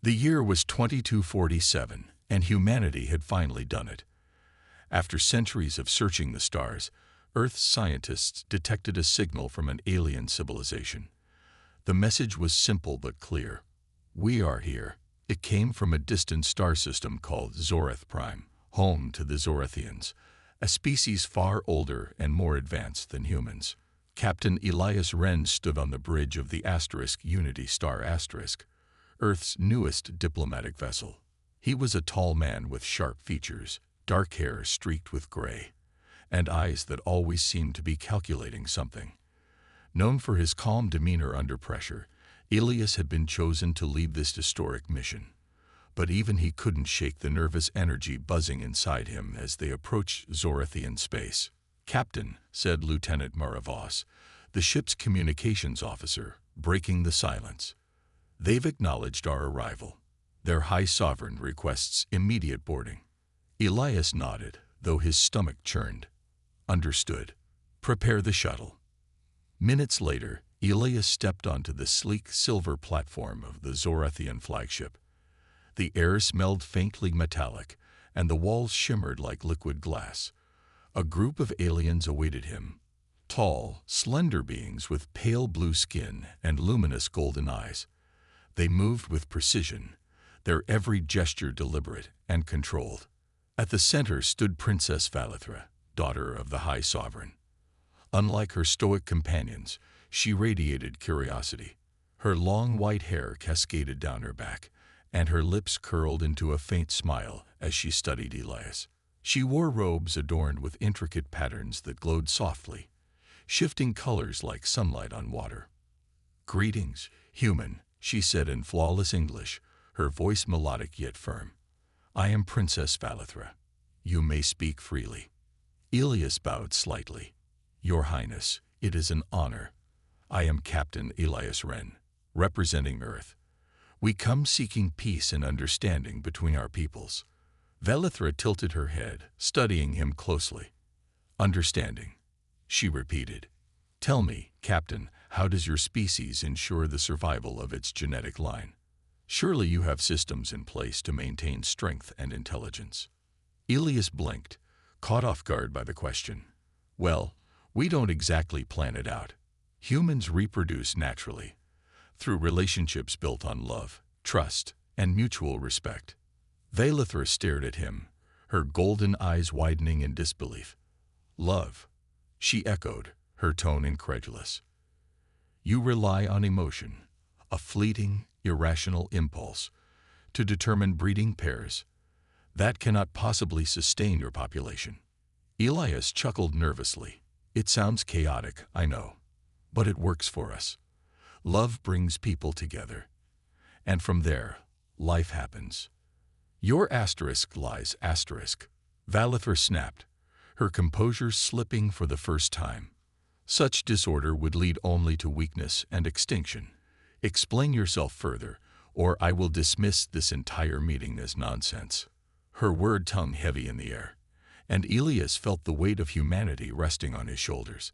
The year was 2247, and humanity had finally done it. After centuries of searching the stars, Earth's scientists detected a signal from an alien civilization. The message was simple but clear. We are here. It came from a distant star system called Zoreth Prime, home to the Zorethians, a species far older and more advanced than humans. Captain Elias Wren stood on the bridge of the Unity Star Earth's newest diplomatic vessel. He was a tall man with sharp features, dark hair streaked with gray, and eyes that always seemed to be calculating something. Known for his calm demeanor under pressure, Elias had been chosen to lead this historic mission. But even he couldn't shake the nervous energy buzzing inside him as they approached Zorethian space. "Captain," said Lieutenant Maravos, the ship's communications officer, breaking the silence. "They've acknowledged our arrival. Their High Sovereign requests immediate boarding." Elias nodded, though his stomach churned. "Understood. Prepare the shuttle." Minutes later, Elias stepped onto the sleek silver platform of the Zorethian flagship. The air smelled faintly metallic, and the walls shimmered like liquid glass. A group of aliens awaited him. Tall, slender beings with pale blue skin and luminous golden eyes. They moved with precision, their every gesture deliberate and controlled. At the center stood Princess Valithra, daughter of the High Sovereign. Unlike her stoic companions, she radiated curiosity. Her long white hair cascaded down her back, and her lips curled into a faint smile as she studied Elias. She wore robes adorned with intricate patterns that glowed softly, shifting colors like sunlight on water. "Greetings, human," she said in flawless English, her voice melodic yet firm. "I am Princess Valithra. You may speak freely." Elias bowed slightly. "Your Highness, it is an honor. I am Captain Elias Wren, representing Earth. We come seeking peace and understanding between our peoples." Valithra tilted her head, studying him closely. "Understanding," she repeated. "Tell me, Captain, how does your species ensure the survival of its genetic line? Surely you have systems in place to maintain strength and intelligence." Elias blinked, caught off guard by the question. "Well, we don't exactly plan it out. Humans reproduce naturally, through relationships built on love, trust, and mutual respect." Valithra stared at him, her golden eyes widening in disbelief. "Love," she echoed, her tone incredulous. "You rely on emotion, a fleeting, irrational impulse, to determine breeding pairs. That cannot possibly sustain your population." Elias chuckled nervously. "It sounds chaotic, I know, but it works for us. Love brings people together, and from there, life happens." "Your asterisk lies asterisk," Valithra snapped, her composure slipping for the first time. "Such disorder would lead only to weakness and extinction. Explain yourself further, or I will dismiss this entire meeting as nonsense." Her word hung heavy in the air, and Elias felt the weight of humanity resting on his shoulders.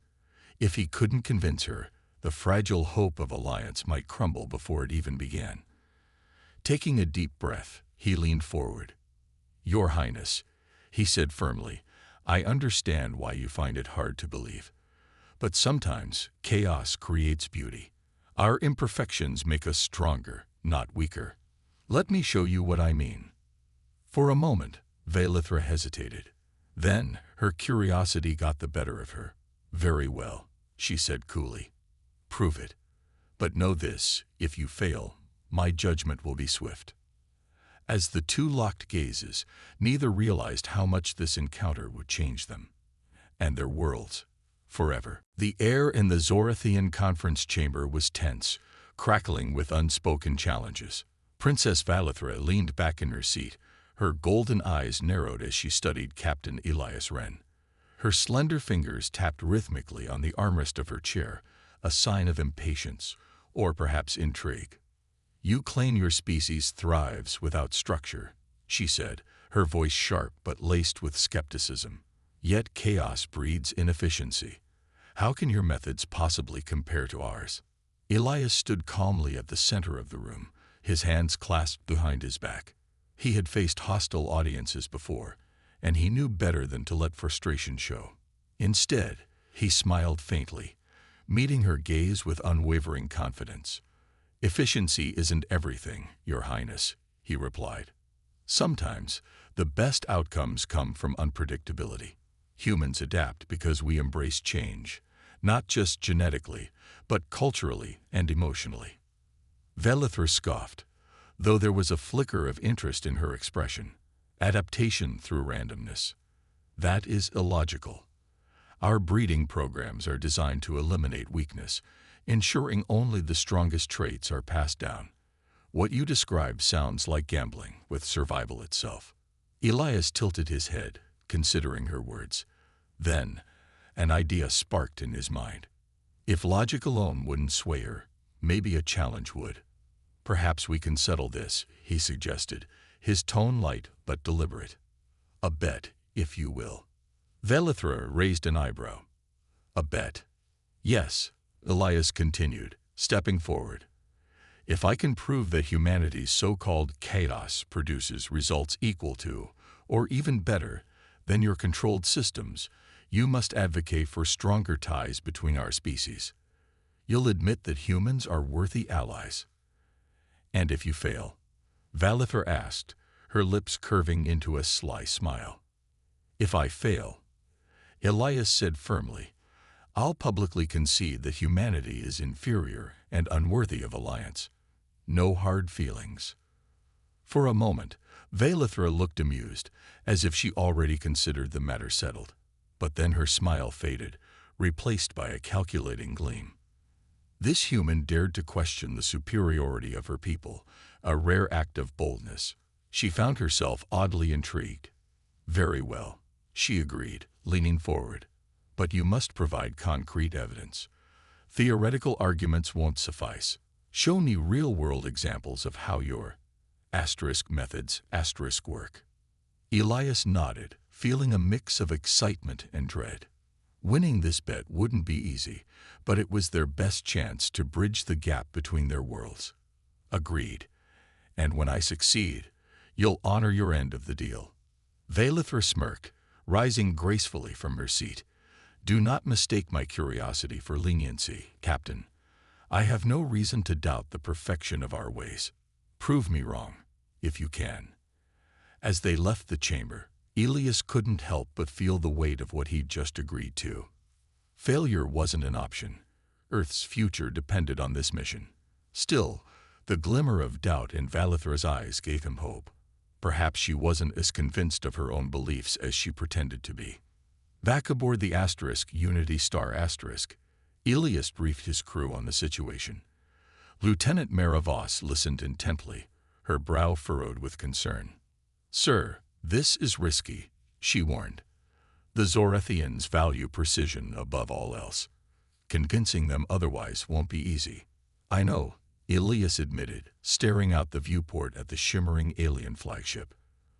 If he couldn't convince her, the fragile hope of alliance might crumble before it even began. Taking a deep breath, he leaned forward. "Your Highness," he said firmly, "I understand why you find it hard to believe. But sometimes chaos creates beauty. Our imperfections make us stronger, not weaker. Let me show you what I mean." For a moment, Valithra hesitated. Then her curiosity got the better of her. "Very well," she said coolly. "Prove it. But know this, if you fail, my judgment will be swift." As the two locked gazes, neither realized how much this encounter would change them, and their worlds, forever. The air in the Zorethian conference chamber was tense, crackling with unspoken challenges. Princess Valithra leaned back in her seat, her golden eyes narrowed as she studied Captain Elias Wren. Her slender fingers tapped rhythmically on the armrest of her chair, a sign of impatience, or perhaps intrigue. "You claim your species thrives without structure," she said, her voice sharp but laced with skepticism. "Yet chaos breeds inefficiency. How can your methods possibly compare to ours?" Elias stood calmly at the center of the room, his hands clasped behind his back. He had faced hostile audiences before, and he knew better than to let frustration show. Instead, he smiled faintly, meeting her gaze with unwavering confidence. "Efficiency isn't everything, Your Highness," he replied. "Sometimes, the best outcomes come from unpredictability. Humans adapt because we embrace change, not just genetically, but culturally and emotionally." Velithra scoffed, though there was a flicker of interest in her expression. "Adaptation through randomness. That is illogical. Our breeding programs are designed to eliminate weakness, ensuring only the strongest traits are passed down. What you describe sounds like gambling with survival itself." Elias tilted his head, considering her words. Then, an idea sparked in his mind. If logic alone wouldn't sway her, maybe a challenge would. "Perhaps we can settle this," he suggested, his tone light but deliberate. "A bet, if you will." Velithra raised an eyebrow. "A bet?" "Yes," Elias continued, stepping forward. "If I can prove that humanity's so-called chaos produces results equal to, or even better, than your controlled systems, you must advocate for stronger ties between our species. You'll admit that humans are worthy allies." "And if you fail?" Velithra asked, her lips curving into a sly smile. "If I fail," Elias said firmly, "I'll publicly concede that humanity is inferior and unworthy of alliance. No hard feelings." For a moment, Velithra looked amused, as if she already considered the matter settled. But then her smile faded, replaced by a calculating gleam. This human dared to question the superiority of her people, a rare act of boldness. She found herself oddly intrigued. "Very well," she agreed, leaning forward. "But you must provide concrete evidence. Theoretical arguments won't suffice. Show me real-world examples of how your methods work." Elias nodded, feeling a mix of excitement and dread. Winning this bet wouldn't be easy, but it was their best chance to bridge the gap between their worlds. "Agreed. And when I succeed, you'll honor your end of the deal." Velithra smirked, rising gracefully from her seat. "Do not mistake my curiosity for leniency, Captain. I have no reason to doubt the perfection of our ways. Prove me wrong, if you can." As they left the chamber, Elias couldn't help but feel the weight of what he'd just agreed to. Failure wasn't an option. Earth's future depended on this mission. Still, the glimmer of doubt in Velithra's eyes gave him hope. Perhaps she wasn't as convinced of her own beliefs as she pretended to be. Back aboard the Unity Star *, Elias briefed his crew on the situation. Lieutenant Mara Voss listened intently, her brow furrowed with concern. "Sir, this is risky," she warned. "The Zorethians value precision above all else. Convincing them otherwise won't be easy." "I know," Elias admitted, staring out the viewport at the shimmering alien flagship.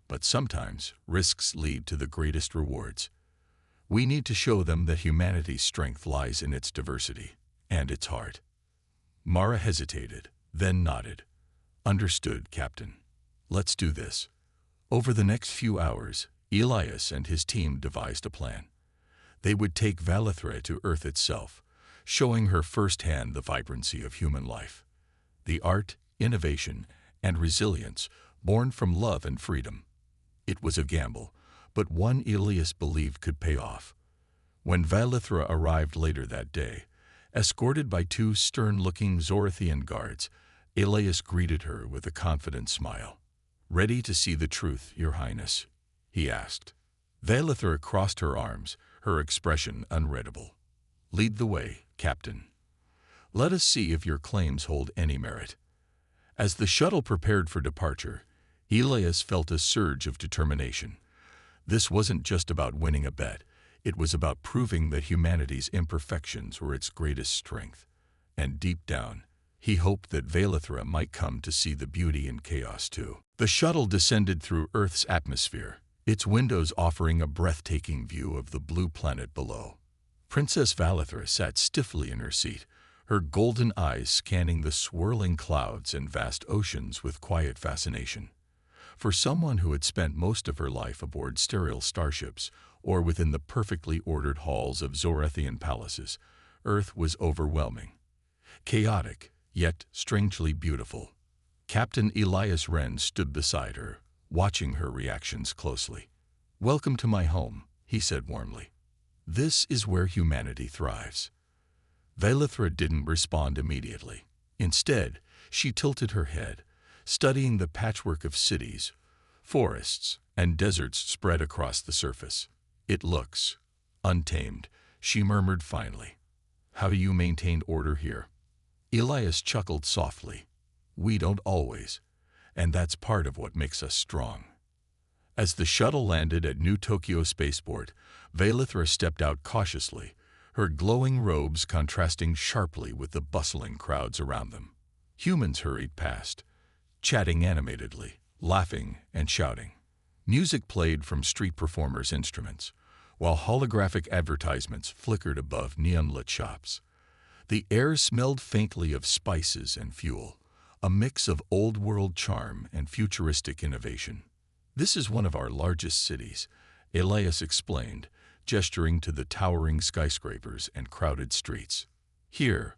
"But sometimes risks lead to the greatest rewards. We need to show them that humanity's strength lies in its diversity and its heart." Mara hesitated, then nodded. "Understood, Captain. Let's do this." Over the next few hours, Elias and his team devised a plan. They would take Velithra to Earth itself, showing her firsthand the vibrancy of human life. The art, innovation, and resilience born from love and freedom. It was a gamble, but one Elias believed could pay off. When Velithra arrived later that day, escorted by two stern-looking Zorethian guards, Elias greeted her with a confident smile. "Ready to see the truth, Your Highness?" he asked. Velithra crossed her arms, her expression unreadable. "Lead the way, Captain. Let us see if your claims hold any merit." As the shuttle prepared for departure, Elias felt a surge of determination. This wasn't just about winning a bet. It was about proving that humanity's imperfections were its greatest strength. And deep down, he hoped that Velithra might come to see the beauty in chaos too. The shuttle descended through Earth's atmosphere, its windows offering a breathtaking view of the blue planet below. Princess Velithra sat stiffly in her seat, her golden eyes scanning the swirling clouds and vast oceans with quiet fascination. For someone who had spent most of her life aboard sterile starships or within the perfectly ordered halls of Zorathian palaces, Earth was overwhelming. Chaotic, yet strangely beautiful. Captain Elias Wren stood beside her, watching her reactions closely. "Welcome to my home," he said warmly. "This is where humanity thrives." Velithra didn't respond immediately. Instead, she tilted her head, studying the patchwork of cities, forests, and deserts spread across the surface. "It looks untamed," she murmured finally. "How do you maintain order here?" Elias chuckled softly. "We don't always, and that's part of what makes us strong." As the shuttle landed at New Tokyo Spaceport, Velithra stepped out cautiously, her glowing robes contrasting sharply with the bustling crowds around them. Humans hurried past, chatting animatedly, laughing and shouting. Music played from street performers' instruments, while holographic advertisements flickered above neon-lit shops. The air smelled faintly of spices and fuel, a mix of old-world charm and futuristic innovation. "This is one of our largest cities," Elias explained, gesturing to the towering skyscrapers and crowded streets. "Here,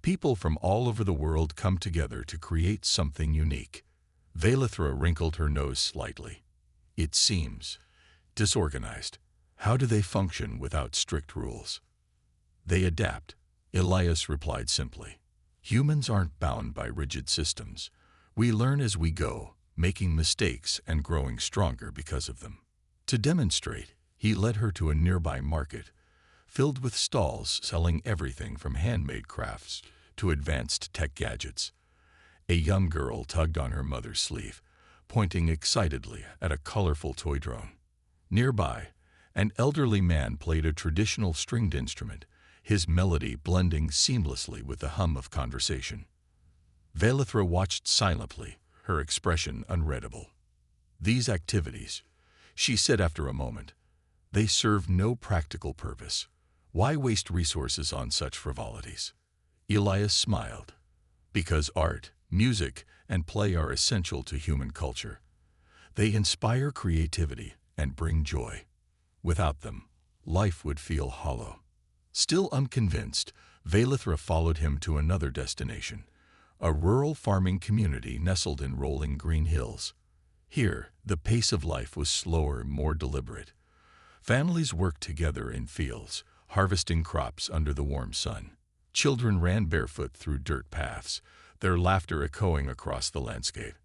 people from all over the world come together to create something unique." Velithra wrinkled her nose slightly. "It seems disorganized. How do they function without strict rules?" "They adapt," Elias replied simply. "Humans aren't bound by rigid systems. We learn as we go, making mistakes and growing stronger because of them." To demonstrate, he led her to a nearby market, filled with stalls selling everything from handmade crafts to advanced tech gadgets. A young girl tugged on her mother's sleeve, pointing excitedly at a colorful toy drone. Nearby, an elderly man played a traditional stringed instrument, his melody blending seamlessly with the hum of conversation. Velithra watched silently, her expression unreadable. "These activities," she said after a moment, "they serve no practical purpose. Why waste resources on such frivolities?" Elias smiled. "Because art, music, and play are essential to human culture. They inspire creativity and bring joy. Without them, life would feel hollow." Still unconvinced, Velithra followed him to another destination, a rural farming community nestled in rolling green hills. Here, the pace of life was slower, more deliberate. Families worked together in fields, harvesting crops under the warm sun. Children ran barefoot through dirt paths, their laughter echoing across the landscape.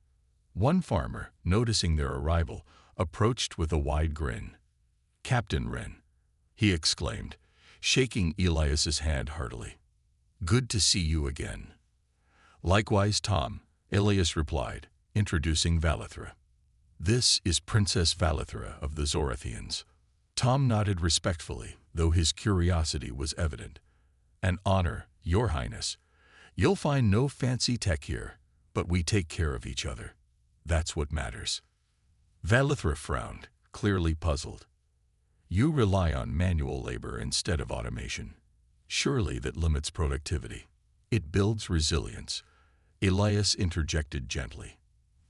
One farmer, noticing their arrival, approached with a wide grin. "Captain Wren," he exclaimed, shaking Elias's hand heartily. "Good to see you again." "Likewise, Tom," Elias replied, introducing Velithra. "This is Princess Velithra of the Zorathians." Tom nodded respectfully, though his curiosity was evident. "An honor, Your Highness. You'll find no fancy tech here, but we take care of each other. That's what matters." Velithra frowned, clearly puzzled. "You rely on manual labor instead of automation. Surely that limits productivity. It builds resilience," Elias interjected gently.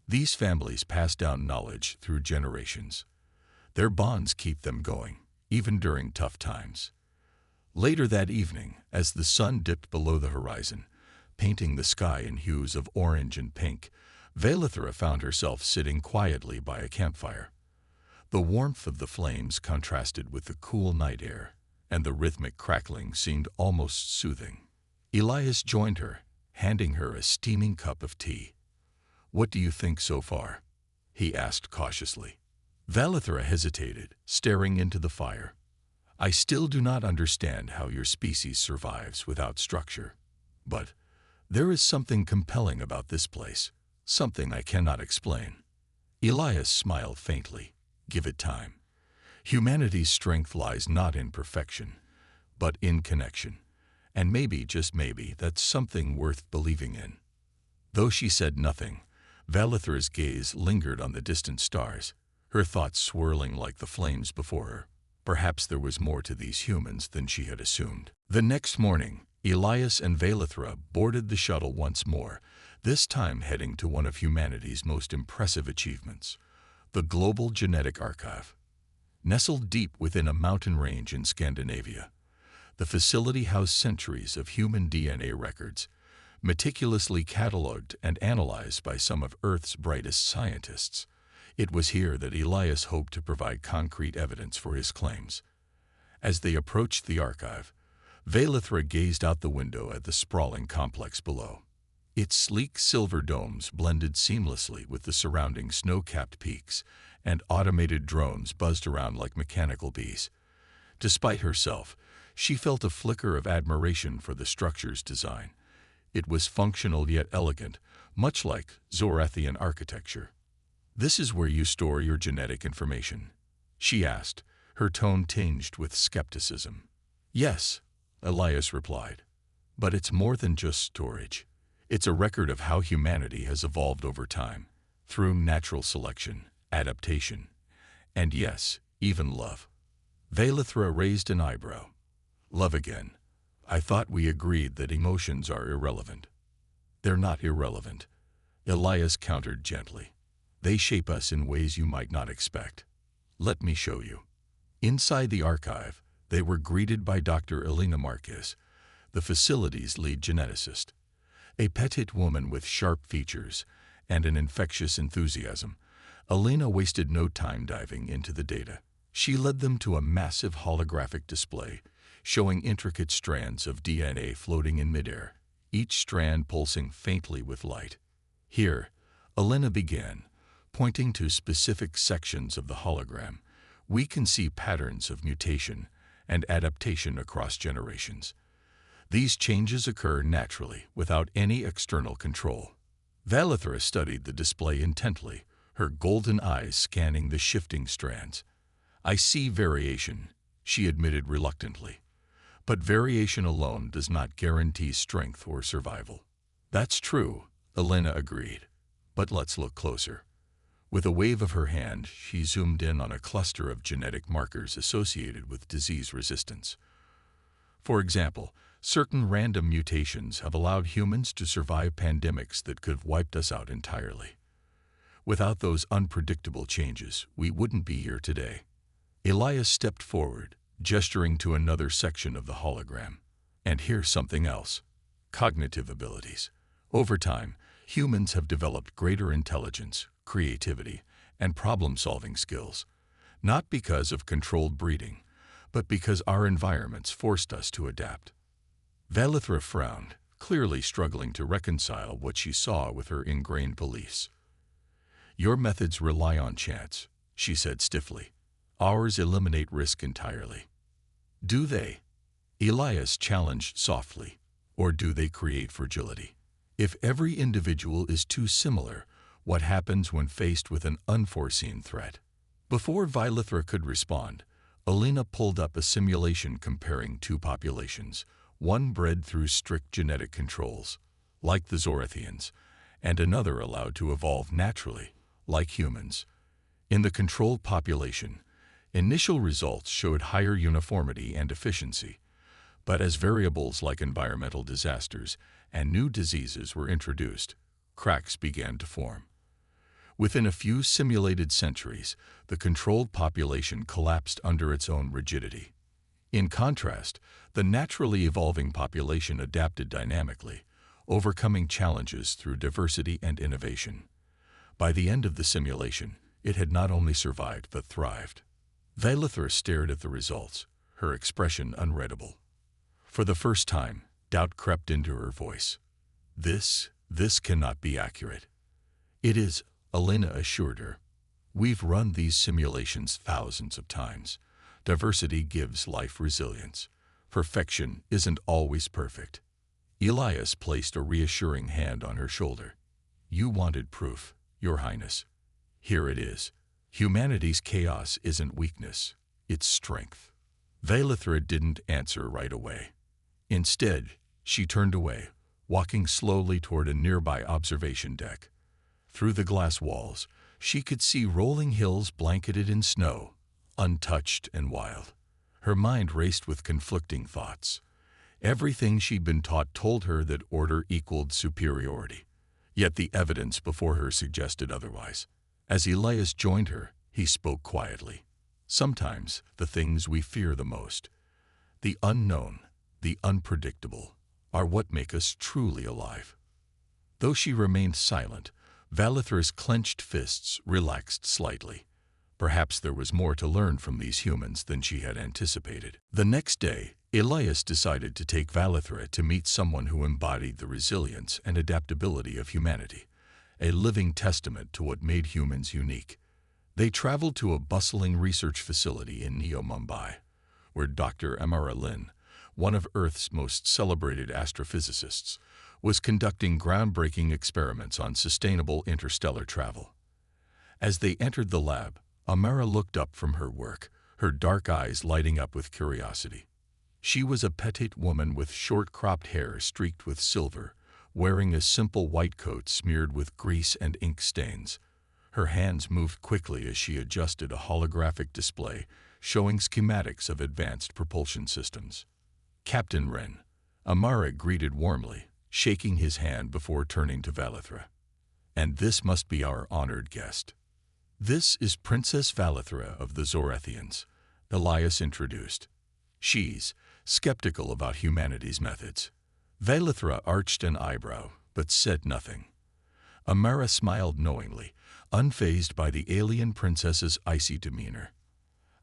"These families pass down knowledge through generations. Their bonds keep them going, even during tough times." Later that evening, as the sun dipped below the horizon, painting the sky in hues of orange and pink, Velithra found herself sitting quietly by a campfire. The warmth of the flames contrasted with the cool night air, and the rhythmic crackling seemed almost soothing. Elias joined her, handing her a steaming cup of tea. "What do you think so far?" he asked cautiously. Velithra hesitated, staring into the fire. "I still do not understand how your species survives without structure. But there is something compelling about this place, something I cannot explain." Elias smiled faintly. "Give it time. Humanity's strength lies not in perfection, but in connection. And maybe, just maybe, that's something worth believing in." Though she said nothing, Velithra's gaze lingered on the distant stars, her thoughts swirling like the flames before her. Perhaps there was more to these humans than she had assumed. The next morning, Elias and Valithra boarded the shuttle once more, this time heading to one of humanity's most impressive achievements, the Global Genetic Archive. Nestled deep within a mountain range in Scandinavia, the facility housed centuries of human DNA records, meticulously catalogued and analyzed by some of Earth's brightest scientists. It was here that Elias hoped to provide concrete evidence for his claims. As they approached the archive, Valithra gazed out the window at the sprawling complex below. Its sleek silver domes blended seamlessly with the surrounding snow-capped peaks, and automated drones buzzed around like mechanical bees. Despite herself, she felt a flicker of admiration for the structure's design. It was functional yet elegant, much like Zorathian architecture. "This is where you store your genetic information?" she asked, her tone tinged with skepticism. "Yes," Elias replied, "but it's more than just storage. It's a record of how humanity has evolved over time, through natural selection, adaptation, and yes, even love." Valithra raised an eyebrow. "Love again? I thought we agreed that emotions are irrelevant." "They're not irrelevant," Elias countered gently. "They shape us in ways you might not expect. Let me show you." Inside the archive, they were greeted by Dr. Elena Marquez, the facility's lead geneticist. A petite woman with sharp features and an infectious enthusiasm, Elena wasted no time diving into the data. She led them to a massive holographic display, showing intricate strands of DNA floating in midair, each strand pulsing faintly with light. "Here," Elena began, pointing to specific sections of the hologram, "we can see patterns of mutation and adaptation across generations. These changes occur naturally, without any external control." Valithra studied the display intently, her golden eyes scanning the shifting strands. "I see variation," she admitted reluctantly. "But variation alone does not guarantee strength or survival." "That's true," Elena agreed. "But let's look closer." With a wave of her hand, she zoomed in on a cluster of genetic markers associated with disease resistance. For example, certain random mutations have allowed humans to survive pandemics that could have wiped us out entirely. Without those unpredictable changes, we wouldn't be here today. Elias stepped forward, gesturing to another section of the hologram. "And here's something else. Cognitive abilities. Over time, humans have developed greater intelligence, creativity, and problem-solving skills, not because of controlled breeding, but because our environments forced us to adapt." Valithra frowned, clearly struggling to reconcile what she saw with her ingrained beliefs. "Your methods rely on chance," she said stiffly. "Ours eliminate risk entirely." "Do they?" Elias challenged softly. "Or do they create fragility? If every individual is too similar, what happens when faced with an unforeseen threat?" Before Valithra could respond, Elena pulled up a simulation comparing two populations, one bred through strict genetic controls, like the Zorathians, and another allowed to evolve naturally, like humans. In the controlled population, initial results showed higher uniformity and efficiency, but as variables like environmental disasters and new diseases were introduced, cracks began to form. Within a few simulated centuries, the controlled population collapsed under its own rigidity. In contrast, the naturally evolving population adapted dynamically, overcoming challenges through diversity and innovation. By the end of the simulation, it had not only survived but thrived. Valithra stared at the results, her expression unreadable. For the first time, doubt crept into her voice. This cannot be accurate." "It is," Elena assured her. "We've run these simulations thousands of times. Diversity gives life resilience. Perfection isn't always perfect." Elias placed a reassuring hand on her shoulder. "You wanted proof, Your Highness. Here it is. Humanity's chaos isn't weakness, it's strength." Valithra didn't answer right away. Instead, she turned away, walking slowly toward a nearby observation deck. Through the glass walls, she could see rolling hills blanketed in snow, untouched and wild. Her mind raced with conflicting thoughts. Everything she'd been taught told her that order equaled superiority, yet the evidence before her suggested otherwise. As Elias joined her, he spoke quietly. Sometimes the things we fear the most, the unknown, the unpredictable, are what make us truly alive. Though she remained silent, Valithra's clenched fists relaxed slightly. Perhaps there was more to learn from these humans than she had anticipated. The next day, Elias decided to take Valithra to meet someone who embodied the resilience and adaptability of humanity, a living testament to what made humans unique. They traveled to a bustling research facility in Neo Mumbai, where Dr. Amara Lin, one of Earth's most celebrated astrophysicists, was conducting groundbreaking experiments on sustainable interstellar travel. As they entered the lab, Amara looked up from her work, her dark eyes lighting up with curiosity. She was a petite woman with short-cropped hair streaked with silver, wearing a simple white coat smeared with grease and ink stains. Her hands moved quickly as she adjusted a holographic display showing schematics of advanced propulsion systems. "Captain Wren," Amara greeted warmly, shaking his hand before turning to Valithra. "And this must be our honored guest." "This is Princess Valithra of the Zorethians," Elias introduced. "She's skeptical about humanity's methods." Valithra arched an eyebrow, but said nothing. Amara smiled knowingly, unfazed by the alien princess's icy demeanor.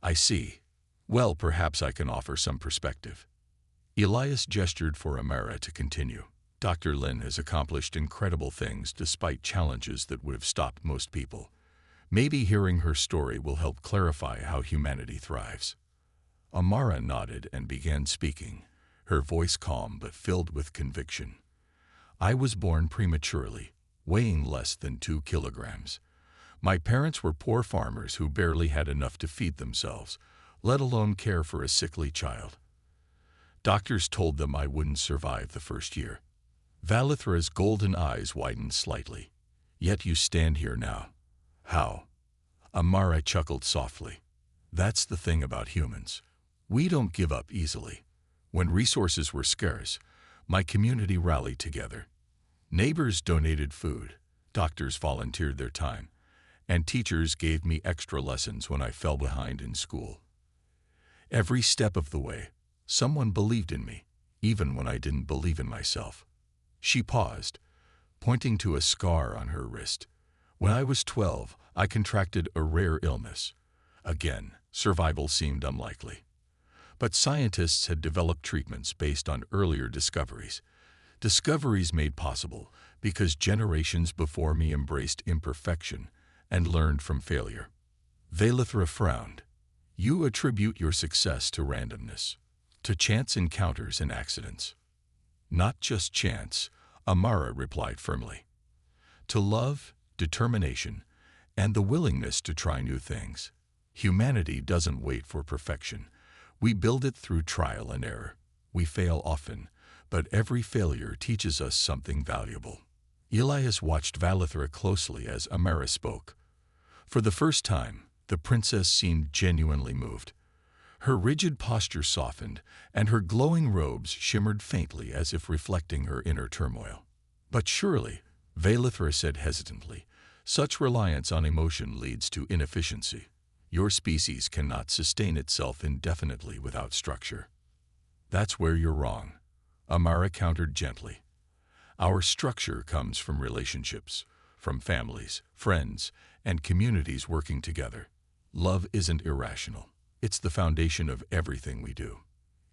"I see. Well, perhaps I can offer some perspective." Elias gestured for Amara to continue. "Dr. Lin has accomplished incredible things despite challenges that would have stopped most people. Maybe hearing her story will help clarify how humanity thrives." Amara nodded and began speaking, her voice calm but filled with conviction. "I was born prematurely, weighing less than 2 kilograms. My parents were poor farmers who barely had enough to feed themselves, let alone care for a sickly child. Doctors told them I wouldn't survive the first year." Valithra's golden eyes widened slightly. "Yet you stand here now. How?" Amara chuckled softly. "That's the thing about humans. We don't give up easily. When resources were scarce, my community rallied together. Neighbors donated food, doctors volunteered their time, and teachers gave me extra lessons when I fell behind in school. Every step of the way, someone believed in me, even when I didn't believe in myself." She paused, pointing to a scar on her wrist. "When I was 12, I contracted a rare illness. Again, survival seemed unlikely. But scientists had developed treatments based on earlier discoveries. Discoveries made possible because generations before me embraced imperfection and learned from failure." Valithra frowned. "You attribute your success to randomness, to chance encounters and accidents." "Not just chance," Amara replied firmly. "To love, determination, and the willingness to try new things. Humanity doesn't wait for perfection. We build it through trial and error. We fail often, but every failure teaches us something valuable." Elias watched Valithra closely as Amara spoke. For the first time, the princess seemed genuinely moved. Her rigid posture softened, and her glowing robes shimmered faintly as if reflecting her inner turmoil. "But surely," Valithra said hesitantly, "such reliance on emotion leads to inefficiency. Your species cannot sustain itself indefinitely without structure." "That's where you're wrong," Amara countered gently. "Our structure comes from relationships, from families, friends, and communities working together. Love isn't irrational. It's the foundation of everything we do.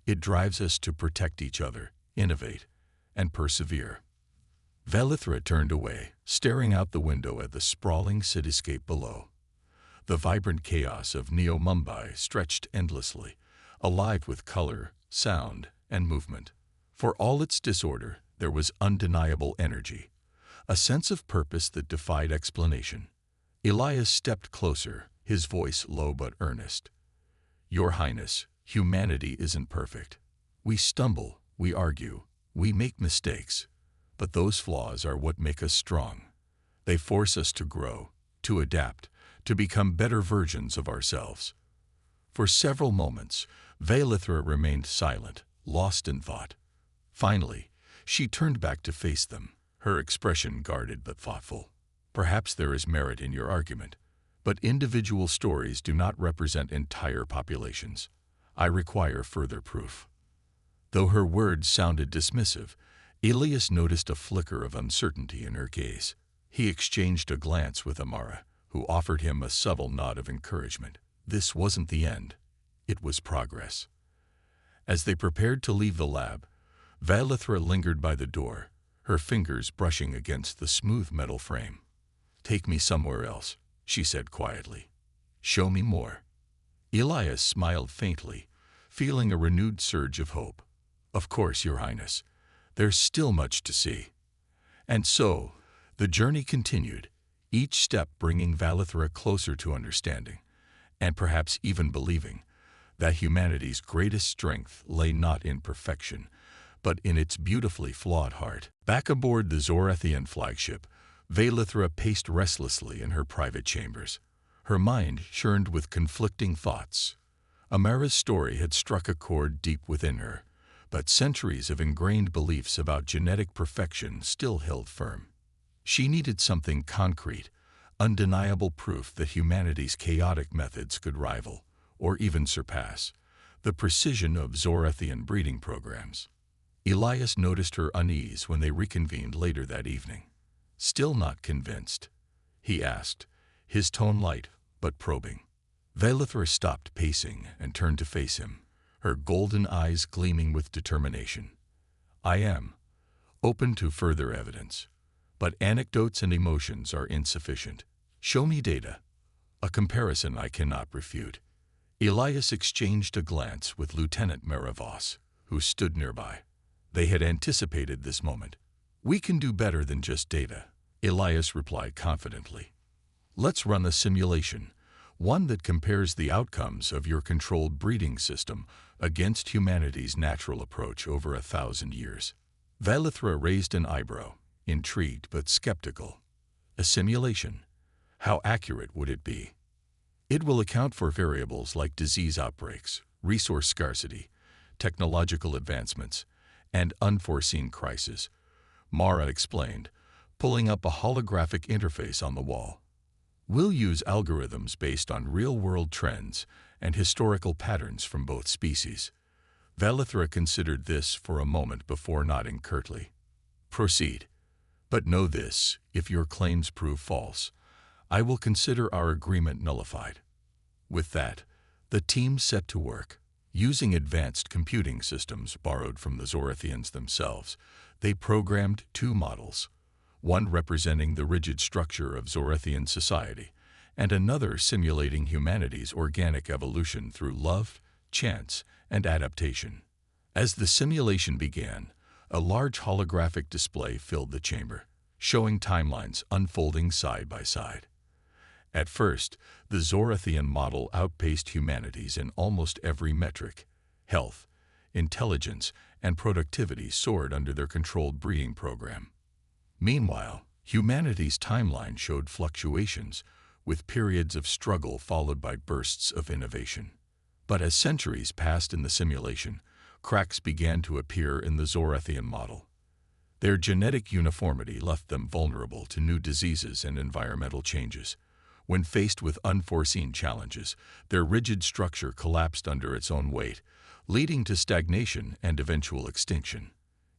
It drives us to protect each other, innovate, and persevere." Valithra turned away, staring out the window at the sprawling cityscape below. The vibrant chaos of Neo Mumbai stretched endlessly, alive with color, sound, and movement. For all its disorder, there was undeniable energy, a sense of purpose that defied explanation. Elias stepped closer, his voice low but earnest. "Your Highness, humanity isn't perfect. We stumble, we argue, we make mistakes, but those flaws are what make us strong. They force us to grow, to adapt, to become better versions of ourselves." For several moments, Valithra remained silent, lost in thought. Finally, she turned back to face them, her expression guarded but thoughtful. Perhaps there is merit in your argument, but individual stories do not represent entire populations. I require further proof. Though her words sounded dismissive, Elias noticed a flicker of uncertainty in her gaze. He exchanged a glance with Amara, who offered him a subtle nod of encouragement. This wasn't the end. It was progress. As they prepared to leave the lab, Valithra lingered by the door, her fingers brushing against the smooth metal frame. "Take me somewhere else," she said quietly. "Show me more." Elias smiled faintly, feeling a renewed surge of hope. "Of course, Your Highness. There's still much to see." And so, the journey continued, each step bringing Valithra closer to understanding, and perhaps even believing, that humanity's greatest strength lay not in perfection, but in its beautifully flawed heart. Back aboard the Zorathian flagship, Valithra paced restlessly in her private chambers. Her mind churned with conflicting thoughts. Amara's story had struck a chord deep within her, but centuries of ingrained beliefs about genetic perfection still held firm. She needed something concrete, undeniable proof that humanity's chaotic methods could rival, or even surpass, the precision of Zorathian breeding programs. Elias noticed her unease when they reconvened later that evening. "Still not convinced?" he asked, his tone light but probing. Valithra stopped pacing and turned to face him, her golden eyes gleaming with determination. "I am open to further evidence, but anecdotes and emotions are insufficient. Show me data, a comparison I cannot refute." Elias exchanged a glance with Lieutenant Meravos, who stood nearby. They had anticipated this moment. "We can do better than just data," Elias replied confidently. "Let's run a simulation, one that compares the outcomes of your controlled breeding system against humanity's natural approach over 1,000 years. Valithra raised an eyebrow, intrigued but skeptical. "A simulation? How accurate would it be?" "It will account for variables like disease outbreaks, resource scarcity, technological advancements, and unforeseen crises," Mara explained, pulling up a holographic interface on the wall. "We'll use algorithms based on real-world trends and historical patterns from both species." Valithra considered this for a moment before nodding curtly. "Proceed. But know this, if your claims prove false, I will consider our agreement nullified." With that, the team set to work. Using advanced computing systems borrowed from the Zorathians themselves, they programmed two models, one representing the rigid structure of Zorathian society, and another simulating humanity's organic evolution through love, chance, and adaptation. As the simulation began, a large holographic display filled the chamber, showing timelines unfolding side by side. At first, the Zorathian model outpaced humanity's in almost every metric. Health, intelligence, and productivity soared under their controlled breeding program. Meanwhile, humanity's timeline showed fluctuations, with periods of struggle followed by bursts of innovation. But as centuries passed in the simulation, cracks began to appear in the Zorathian model. Their genetic uniformity left them vulnerable to new diseases and environmental changes. When faced with unforeseen challenges, their rigid structure collapsed under its own weight, leading to stagnation and eventual extinction.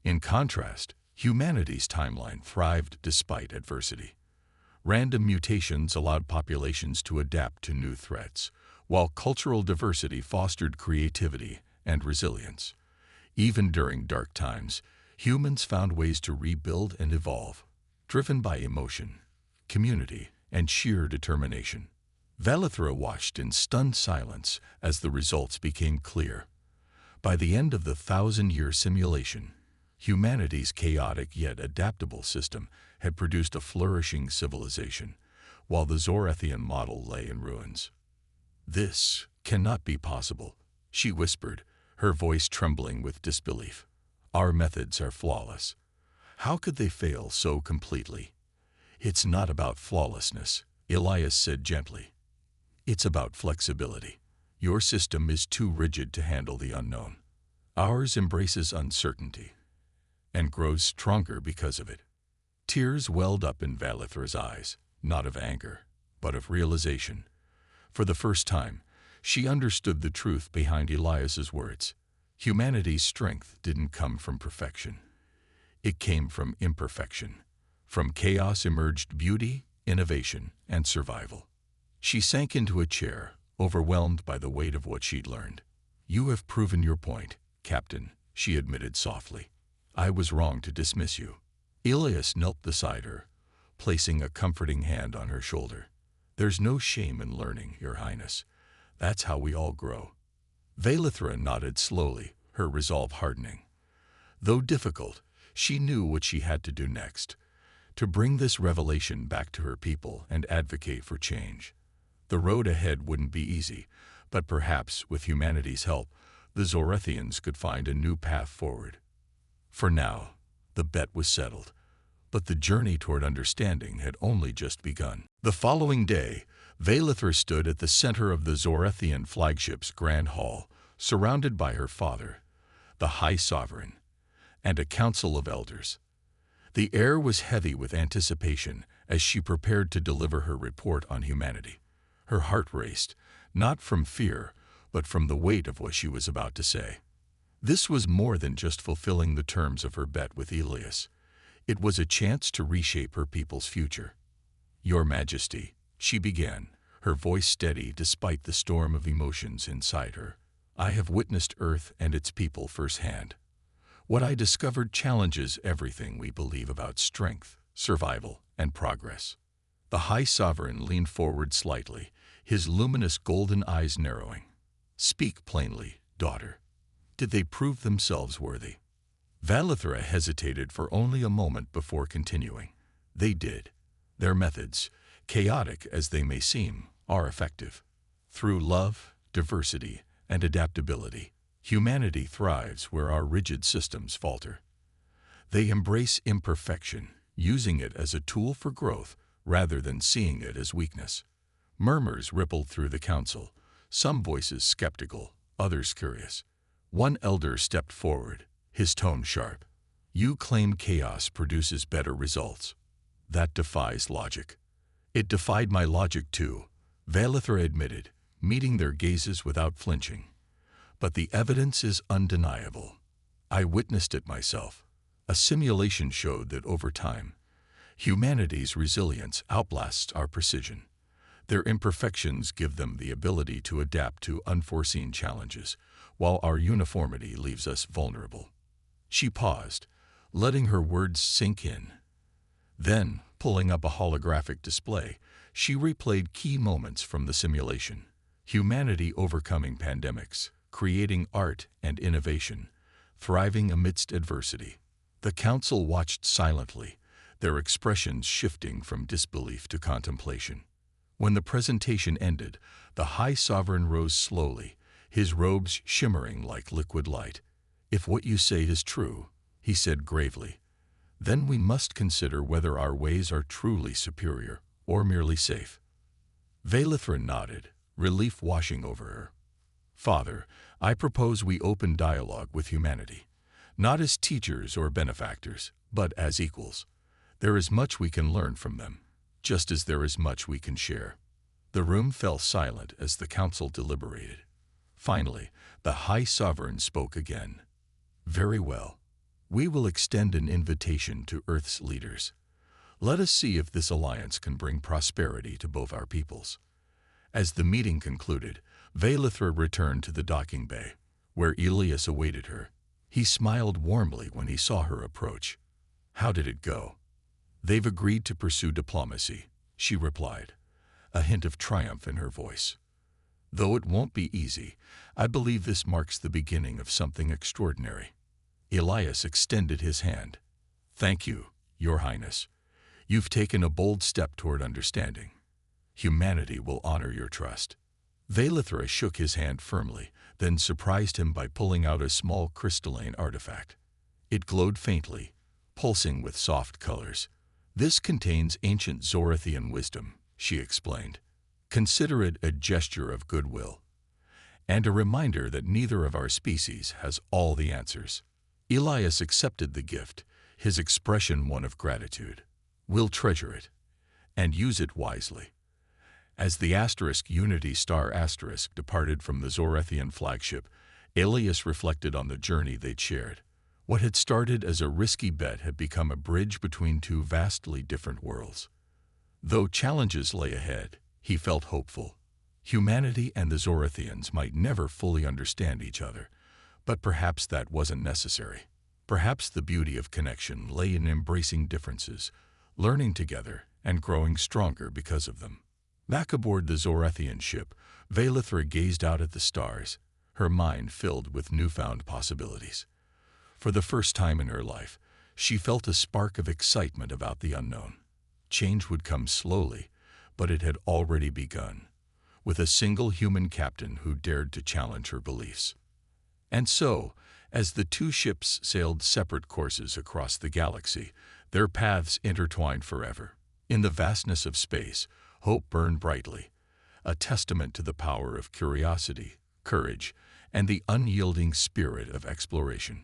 In contrast, humanity's timeline thrived despite adversity. Random mutations allowed populations to adapt to new threats, while cultural diversity fostered creativity and resilience. Even during dark times, humans found ways to rebuild and evolve, driven by emotion, community, and sheer determination. Valithra watched in stunned silence as the results became clear. By the end of the 1,000-year simulation, humanity's chaotic yet adaptable system had produced a flourishing civilization, while the Zorathian model lay in ruins. "This cannot be possible," she whispered, her voice trembling with disbelief. "Our methods are flawless. How could they fail so completely?" "It's not about flawlessness," Elias said gently. "It's about flexibility. Your system is too rigid to handle the unknown. Ours embraces uncertainty, and grows stronger because of it. Tears welled up in Valithra's eyes, not of anger, but of realization. For the first time, she understood the truth behind Elias's words. Humanity's strength didn't come from perfection. It came from imperfection. From chaos emerged beauty, innovation, and survival. She sank into a chair, overwhelmed by the weight of what she'd learned. "You have proven your point, Captain," she admitted softly. "I was wrong to dismiss you." Elias knelt beside her, placing a comforting hand on her shoulder. "There's no shame in learning, Your Highness. That's how we all grow." Valithra nodded slowly, her resolve hardening. Though difficult, she knew what she had to do next, to bring this revelation back to her people and advocate for change. The road ahead wouldn't be easy, but perhaps with humanity's help, the Zorethians could find a new path forward. For now, the bet was settled, but the journey toward understanding had only just begun. The following day, Valithra stood at the center of the Zorethian flagship's grand hall, surrounded by her father, the High Sovereign, and a council of elders. The air was heavy with anticipation as she prepared to deliver her report on humanity. Her heart raced, not from fear, but from the weight of what she was about to say. This was more than just fulfilling the terms of her bet with Elias. It was a chance to reshape her people's future. "Your Majesty," she began, her voice steady despite the storm of emotions inside her. "I have witnessed Earth and its people firsthand. What I discovered challenges everything we believe about strength, survival, and progress." The High Sovereign leaned forward slightly, his luminous golden eyes narrowing. "Speak plainly, daughter. Did they prove themselves worthy?" Valithra hesitated for only a moment before continuing. "They did. Their methods, chaotic as they may seem, are effective. Through love, diversity, and adaptability, humanity thrives where our rigid systems falter. They embrace imperfection, using it as a tool for growth rather than seeing it as weakness." Murmurs rippled through the council, some voices skeptical, others curious. One elder stepped forward, his tone sharp. "You claim chaos produces better results. That defies logic." "It defied my logic too," Valithra admitted, meeting their gazes without flinching. "But the evidence is undeniable. I witnessed it myself. A simulation showed that over time, humanity's resilience outlasts our precision. Their imperfections give them the ability to adapt to unforeseen challenges, while our uniformity leaves us vulnerable." She paused, letting her words sink in. Then, pulling up a holographic display, she replayed key moments from the simulation. Humanity overcoming pandemics, creating art and innovation, thriving amidst adversity. The council watched silently, their expressions shifting from disbelief to contemplation. When the presentation ended, the High Sovereign rose slowly, his robes shimmering like liquid light. "If what you say is true," he said gravely, "then we must consider whether our ways are truly superior or merely safe." Valithra nodded, relief washing over her. "Father, I propose we open dialogue with humanity, not as teachers or benefactors, but as equals. There is much we can learn from them, just as there is much we can share." The room fell silent as the council deliberated. Finally, the High Sovereign spoke again. "Very well. We will extend an invitation to Earth's leaders. Let us see if this alliance can bring prosperity to both our peoples." As the meeting concluded, Valithra returned to the docking bay, where Elias awaited her. He smiled warmly when he saw her approach. "How did it go?" "They've agreed to pursue diplomacy," she replied, a hint of triumph in her voice. "Though it won't be easy, I believe this marks the beginning of something extraordinary." Elias extended his hand. "Thank you, Your Highness. You've taken a bold step toward understanding. Humanity will honor your trust." Valithra shook his hand firmly, then surprised him by pulling out a small crystalline artifact. It glowed faintly, pulsing with soft colors. "This contains ancient Zorethian wisdom," she explained. "Consider it a gesture of goodwill, and a reminder that neither of our species has all the answers." Elias accepted the gift, his expression one of gratitude. "We'll treasure it, and use it wisely." As the Unity Star departed from the Zorethian flagship, Elias reflected on the journey they'd shared. What had started as a risky bet had become a bridge between two vastly different worlds. Though challenges lay ahead, he felt hopeful. Humanity and the Zorethians might never fully understand each other, but perhaps that wasn't necessary. Perhaps the beauty of connection lay in embracing differences, learning together, and growing stronger because of them. Back aboard the Zorethian ship, Valithra gazed out at the stars, her mind filled with newfound possibilities. For the first time in her life, she felt a spark of excitement about the unknown. Change would come slowly, but it had already begun, with a single human captain who dared to challenge her beliefs. And so, as the two ships sailed separate courses across the galaxy, their paths intertwined forever. In the vastness of space, hope burned brightly, a testament to the power of curiosity, courage, and the unyielding spirit of exploration.